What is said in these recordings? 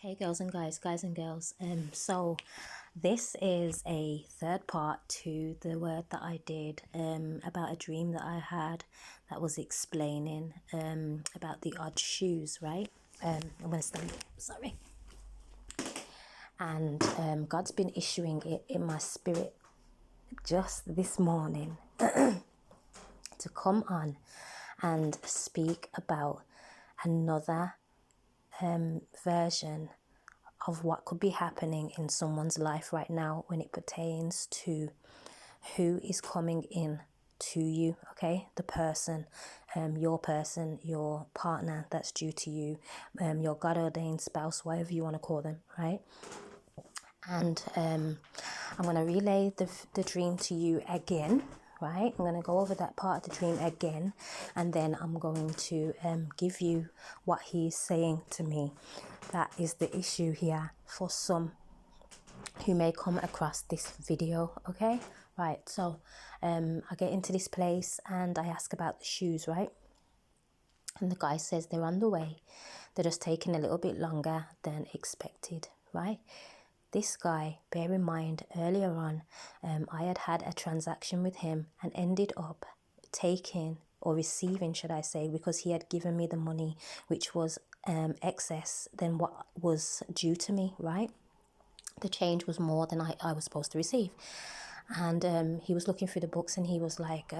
Hey girls and guys and girls. So this is a third part to the word that I did about a dream that I had that was explaining about the odd shoes, right? I'm gonna stand up, sorry. And God's been issuing it in my spirit just this morning to come on and speak about another version of what could be happening in someone's life right now when it pertains to who is coming in to you, okay? The person, your partner that's due to you, your God ordained spouse, whatever you want to call them, right? And I'm going to relay the dream to you again, right? I'm going to go over that part of the dream again, and then I'm going to give you what he's saying to me. That is the issue here for some who may come across this video, okay? Right, so I get into this place and I ask about the shoes, right? And the guy says they're on the way. They're just taking a little bit longer than expected, right? This guy, bear in mind, earlier on, I had a transaction with him and ended up taking or receiving, should I say, because he had given me the money, which was excess than what was due to me, right? The change was more than I was supposed to receive. And he was looking through the books and he was like,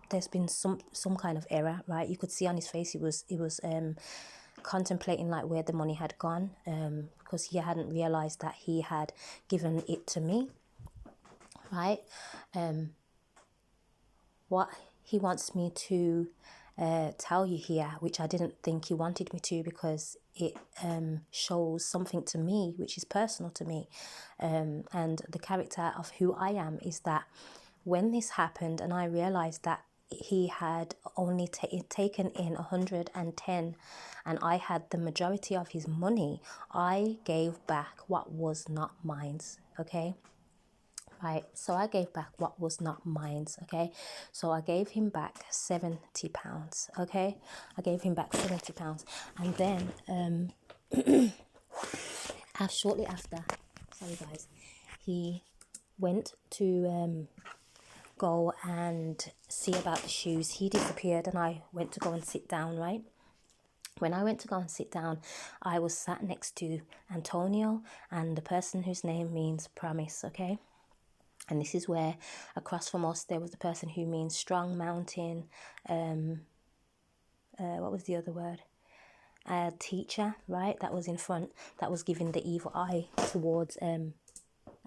there's been some kind of error, right? You could see on his face he was contemplating like where the money had gone, because he hadn't realized that he had given it to me, right? What he wants me to tell you here, which I didn't think he wanted me to, because it shows something to me which is personal to me, and the character of who I am is that when this happened and I realized that he had only taken in 110 and I had the majority of his money, I gave back what was not mine, okay? Right, so I gave back what was not mine, okay? So I gave him back £70, okay? I gave him back £70. And then shortly after, sorry guys, he went to go and see about the shoes. He disappeared and I went to go and sit down, right? When I went to go and sit down, I was sat next to Antonio and the person whose name means promise, okay? And this is where across from us there was the person who means strong mountain. What was the other word? Teacher, right? That was in front. That was giving the evil eye towards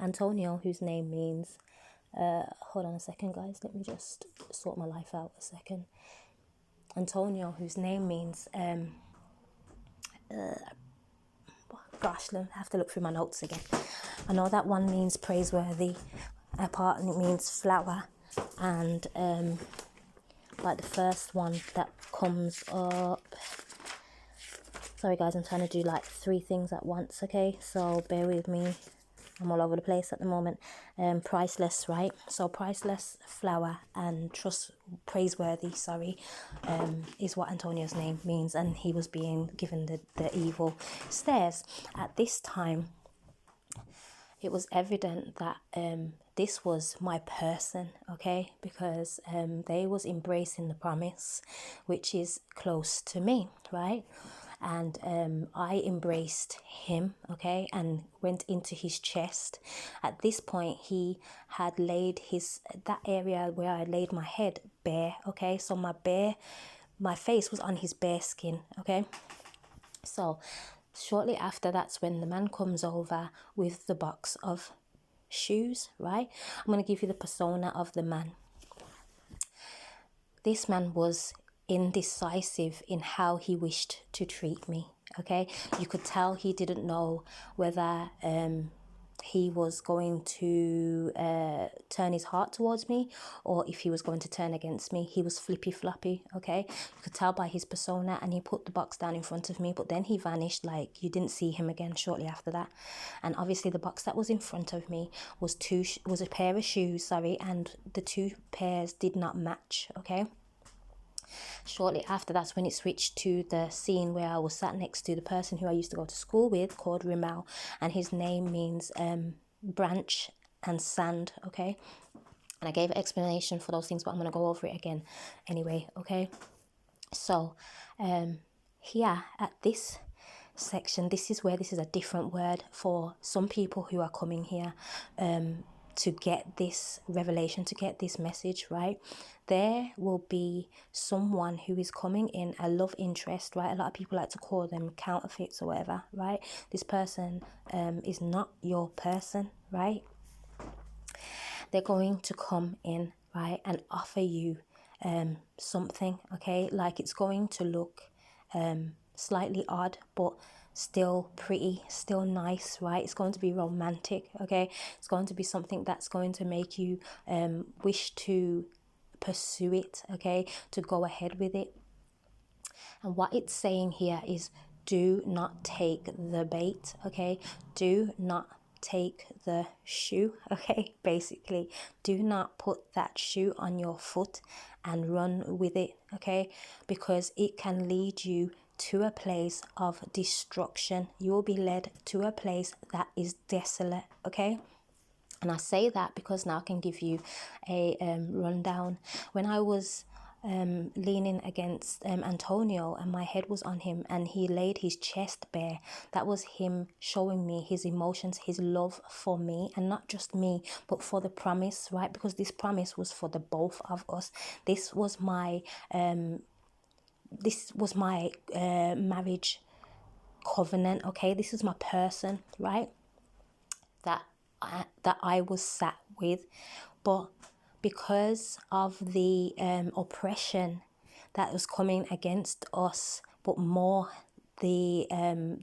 Antonio, whose name means. Hold on a second, guys. Let me just sort my life out a second. Antonio, whose name means. Gosh, I have to look through my notes again. I know that one means praiseworthy. Apart, and it means flower, and like the first one that comes up, sorry guys, I'm trying to do like 3 things at once, okay, so bear with me, I'm all over the place at the moment. Priceless, right? So priceless, flower, and praiseworthy, is what Antonio's name means, and he was being given the evil stares. At this time, it was evident that this was my person, okay, because they was embracing the promise, which is close to me, right? And I embraced him, okay, and went into his chest. At this point, he had laid that area where I laid my head bare, okay, so my face was on his bare skin, okay. So shortly after, that's when the man comes over with the box of shoes, right? I'm going to give you the persona of the man. This man was indecisive in how he wished to treat me, okay? You could tell he didn't know whether he was going to turn his heart towards me or if he was going to turn against me. He was flippy floppy, okay? You could tell by his persona, and he put the box down in front of me, but then he vanished, like you didn't see him again shortly after that. And obviously the box that was in front of me was a pair of shoes, and the 2 pairs did not match, okay? Shortly after, that's when it switched to the scene where I was sat next to the person who I used to go to school with, called Rimal, and his name means branch and sand, okay? And I gave an explanation for those things, but I'm going to go over it again anyway, okay? So here at this section, this is where this is a different word for some people who are coming here to get this revelation, to get this message, right? There will be someone who is coming in, a love interest, right? A lot of people like to call them counterfeits or whatever, right? This person is not your person, right? They're going to come in, right, and offer you something, okay? Like, it's going to look slightly odd, but still pretty, still nice, right? It's going to be romantic, okay? It's going to be something that's going to make you wish to pursue it, okay? To go ahead with it. And what it's saying here is, do not take the bait, okay? Do not take the shoe, okay? Basically, do not put that shoe on your foot and run with it, okay? Because it can lead you to a place of destruction. You will be led to a place that is desolate, okay? And I say that because now I can give you a rundown. When I was leaning against Antonio and my head was on him and he laid his chest bare, that was him showing me his emotions, his love for me, and not just me, but for the promise, right? Because this promise was for the both of us. This was my marriage covenant, okay? This is my person, right? That I was sat with. But because of the oppression that was coming against us, but more the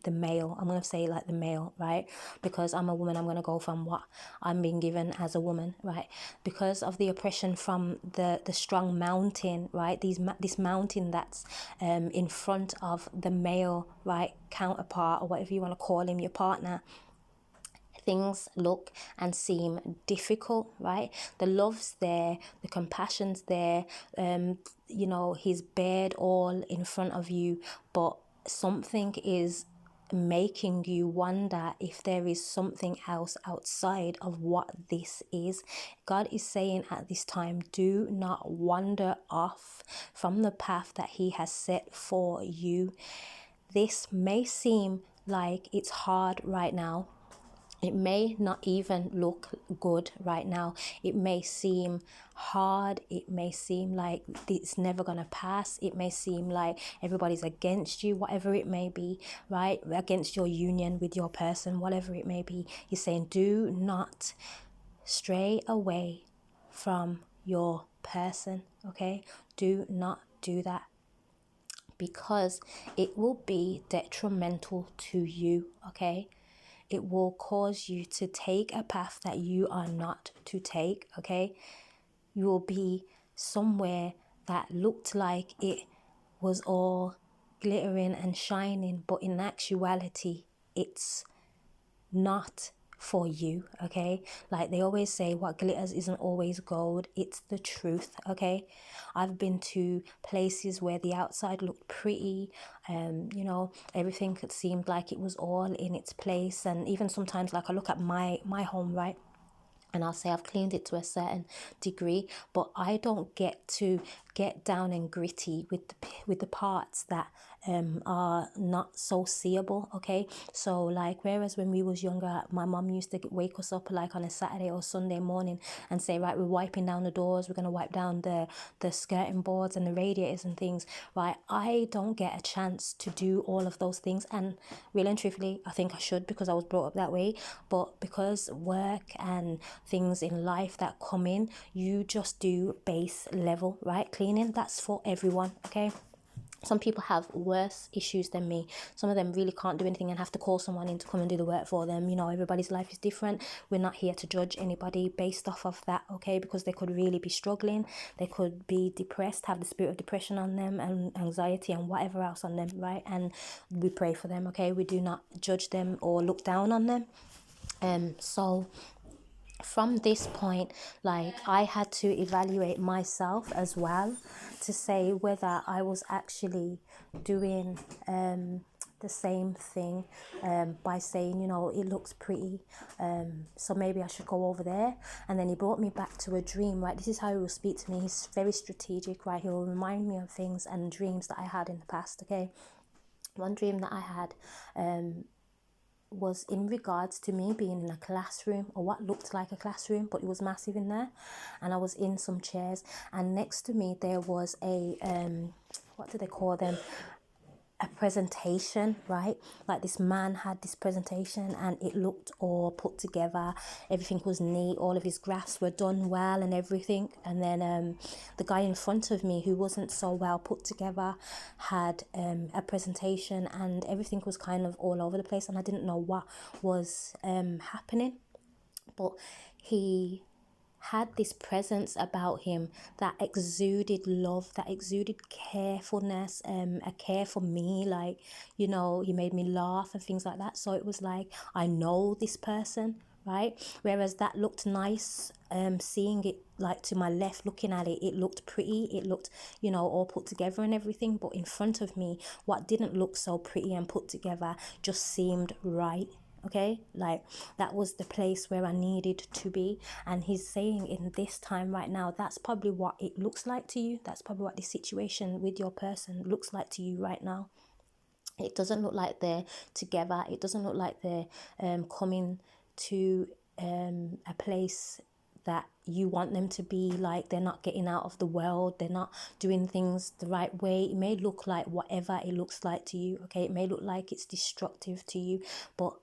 male, I'm going to say like the male, right? Because I'm a woman, I'm going to go from what I'm being given as a woman, right? Because of the oppression from the strong mountain, right? This mountain that's in front of the male, right, counterpart, or whatever you want to call him, your partner, things look and seem difficult, right? The love's there, the compassion's there, he's bared all in front of you, but something is making you wonder if there is something else outside of what this is. God is saying at this time, do not wander off from the path that he has set for you. This may seem like it's hard right now. It may not even look good right now. It may seem hard. It may seem like it's never going to pass. It may seem like everybody's against you, whatever it may be, right? Against your union with your person, whatever it may be. He's saying, do not stray away from your person, okay? Do not do that, because it will be detrimental to you, okay? It will cause you to take a path that you are not to take, okay? You will be somewhere that looked like it was all glittering and shining, but in actuality, it's not for you, okay? Like they always say, what glitters isn't always gold. It's the truth, okay? I've been to places where the outside looked pretty, everything seemed like it was all in its place. And even sometimes, like I look at my home, right, and I'll say I've cleaned it to a certain degree, but I don't get to get down and gritty with the parts that are not so seeable, okay? So like, whereas when we was younger, my mom used to wake us up like on a Saturday or Sunday morning and say, right, we're wiping down the doors, we're going to wipe down the skirting boards and the radiators and things, right? I don't get a chance to do all of those things, and really and truthfully, I think I should, because I was brought up that way. But because work and things in life that come in, you just do base level, right? Cleaning, that's for everyone, okay? Some people have worse issues than me. Some of them really can't do anything and have to call someone in to come and do the work for them. Everybody's life is different. We're not here to judge anybody based off of that, okay? Because they could really be struggling. They could be depressed, have the spirit of depression on them, and anxiety and whatever else on them, right? And we pray for them, okay? We do not judge them or look down on them. So from this point, like, I had to evaluate myself as well to say whether I was actually doing the same thing, by saying, you know, it looks pretty, so maybe I should go over there. And then he brought me back to a dream, right? This is how he will speak to me. He's very strategic, right? He will remind me of things and dreams that I had in the past. Okay, one dream that I had was in regards to me being in a classroom, or what looked like a classroom, but it was massive in there, and I was in some chairs, and next to me there was a what do they call them, a presentation, right? Like, this man had this presentation and it looked all put together, everything was neat, all of his graphs were done well and everything. And then the guy in front of me, who wasn't so well put together, had a presentation and everything was kind of all over the place, and I didn't know what was happening. But he had this presence about him that exuded love, that exuded carefulness, a care for me. Like, you know, he made me laugh and things like that. So it was like, I know this person, right? Whereas that looked nice, seeing it, like, to my left, looking at it, it looked pretty, it looked, you know, all put together and everything. But in front of me, what didn't look so pretty and put together just seemed right. Okay, like, that was the place where I needed to be. And he's saying, in this time right now, that's probably what it looks like to you. That's probably what the situation with your person looks like to you right now. It doesn't look like they're together. It doesn't look like they're coming to a place that you want them to be. Like, they're not getting out of the world, they're not doing things the right way. It may look like whatever it looks like to you, okay? It may look like it's destructive to you, but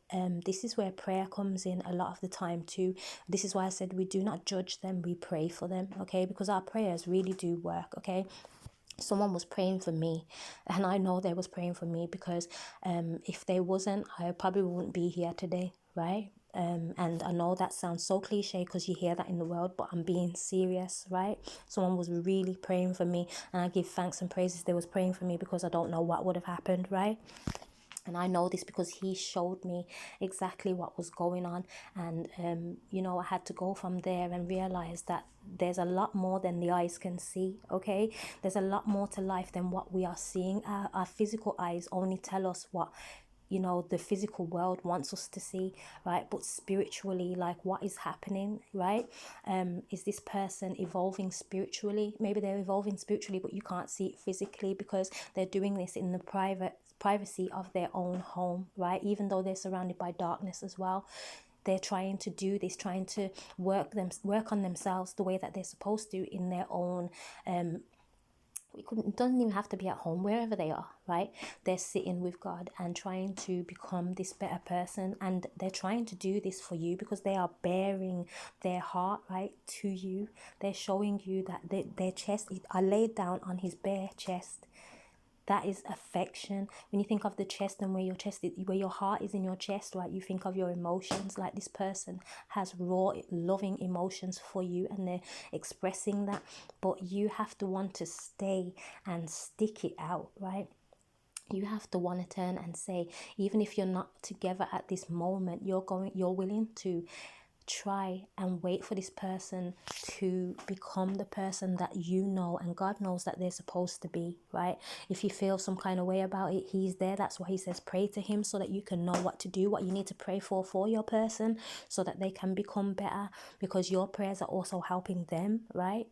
this is where prayer comes in a lot of the time too. This is why I said we do not judge them, we pray for them, okay? Because our prayers really do work, okay? Someone was praying for me, and I know they was praying for me, because if they wasn't, I probably wouldn't be here today, right? And I know that sounds so cliche because you hear that in the world, but I'm being serious, right? Someone was really praying for me, and I give thanks and praises they was praying for me, because I don't know what would have happened, right? And I know this because he showed me exactly what was going on. And you know, I had to go from there and realize that there's a lot more than the eyes can see, okay? There's a lot more to life than what we are seeing. Our physical eyes only tell us what, you know, the physical world wants us to see, right? But spiritually, like, what is happening, right? Is this person evolving spiritually? Maybe they're evolving spiritually, but you can't see it physically, because they're doing this in the privacy of their own home, right? Even though they're surrounded by darkness as well, they're trying to do this, trying to work on themselves the way that they're supposed to in their own it doesn't even have to be at home, wherever they are, right? They're sitting with God and trying to become this better person, and they're trying to do this for you because they are bearing their heart, right, to you. They're showing you that their chest are laid down on his bare chest. That is affection. When you think of the chest and where your chest is, where your heart is in your chest, right, you think of your emotions. Like, this person has raw, loving emotions for you, and they're expressing that. But you have to want to stay and stick it out, right? You have to want to turn and say, even if you're not together at this moment, you're willing to try and wait for this person to become the person that you know and God knows that they're supposed to be, right? If you feel some kind of way about it, he's there. That's why he says pray to him, so that you can know what to do, what you need to pray for your person, so that they can become better, because your prayers are also helping them, right?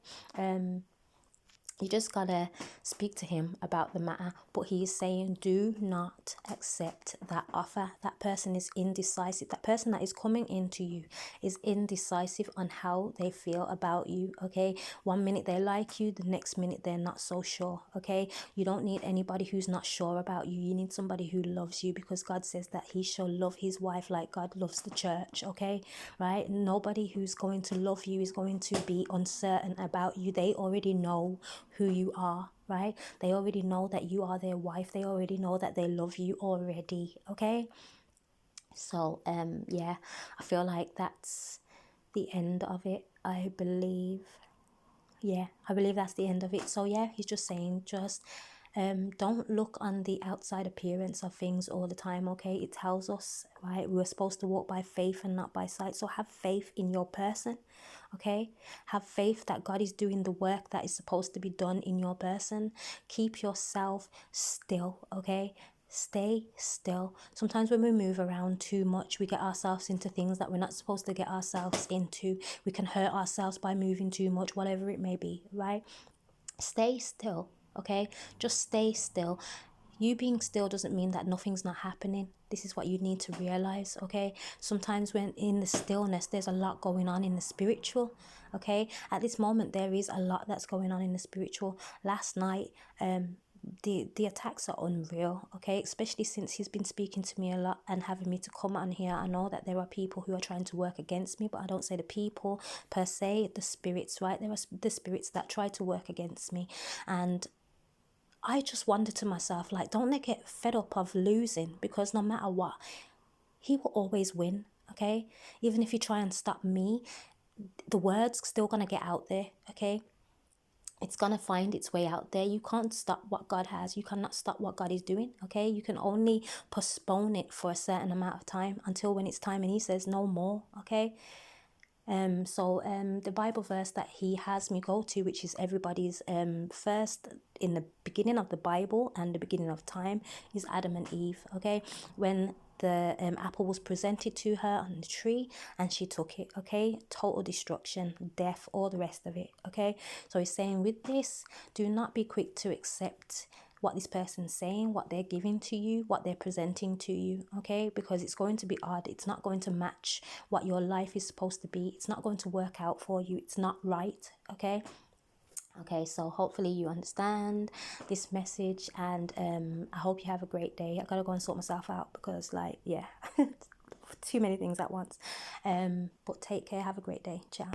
You just gotta speak to him about the matter. But he's saying, do not accept that offer. That person is indecisive. That person that is coming into you is indecisive on how they feel about you, okay? 1 minute they like you, the next minute they're not so sure, okay? You don't need anybody who's not sure about you. You need somebody who loves you, because God says that he shall love his wife like God loves the church, okay? Right? Nobody who's going to love you is going to be uncertain about you. They already know who you are, right? They already know that you are their wife. They already know that they love you already, okay? So yeah, I feel like that's the end of it. I believe that's the end of it. So yeah, he's just saying, just Don't look on the outside appearance of things all the time, okay? It tells us, right, we're supposed to walk by faith and not by sight. So have faith in your person, okay? Have faith that God is doing the work that is supposed to be done in your person. Keep yourself still, okay? Stay still. Sometimes when we move around too much, we get ourselves into things that we're not supposed to get ourselves into. We can hurt ourselves by moving too much, whatever it may be, right? Stay still, okay? Just stay still. You being still doesn't mean that nothing's not happening. This is what you need to realize, okay? Sometimes when in the stillness, there's a lot going on in the spiritual, okay? At this moment, there is a lot that's going on in the spiritual. Last night, the attacks are unreal, okay? Especially since he's been speaking to me a lot and having me to come on here. I know that there are people who are trying to work against me, but I don't say the people per se, the spirits, right? There are the spirits that try to work against me. And I just wonder to myself, like, don't they get fed up of losing? Because no matter what, he will always win, okay? Even if you try and stop me, the word's still gonna get out there, okay? It's gonna find its way out there. You can't stop what God has. You cannot stop what God is doing, okay? You can only postpone it for a certain amount of time until when it's time and he says no more, okay? The Bible verse that he has me go to, which is everybody's first in the beginning of the Bible and the beginning of time, is Adam and Eve, okay? When the apple was presented to her on the tree and she took it, okay? Total destruction, death, all the rest of it, okay? So he's saying with this, do not be quick to accept what this person's saying, what they're giving to you, what they're presenting to you, okay? Because it's going to be odd. It's not going to match what your life is supposed to be. It's not going to work out for you. It's not right, okay? Okay, so hopefully you understand this message, and I hope you have a great day. I gotta go and sort myself out because, like, yeah, too many things at once. But take care. Have a great day. Ciao.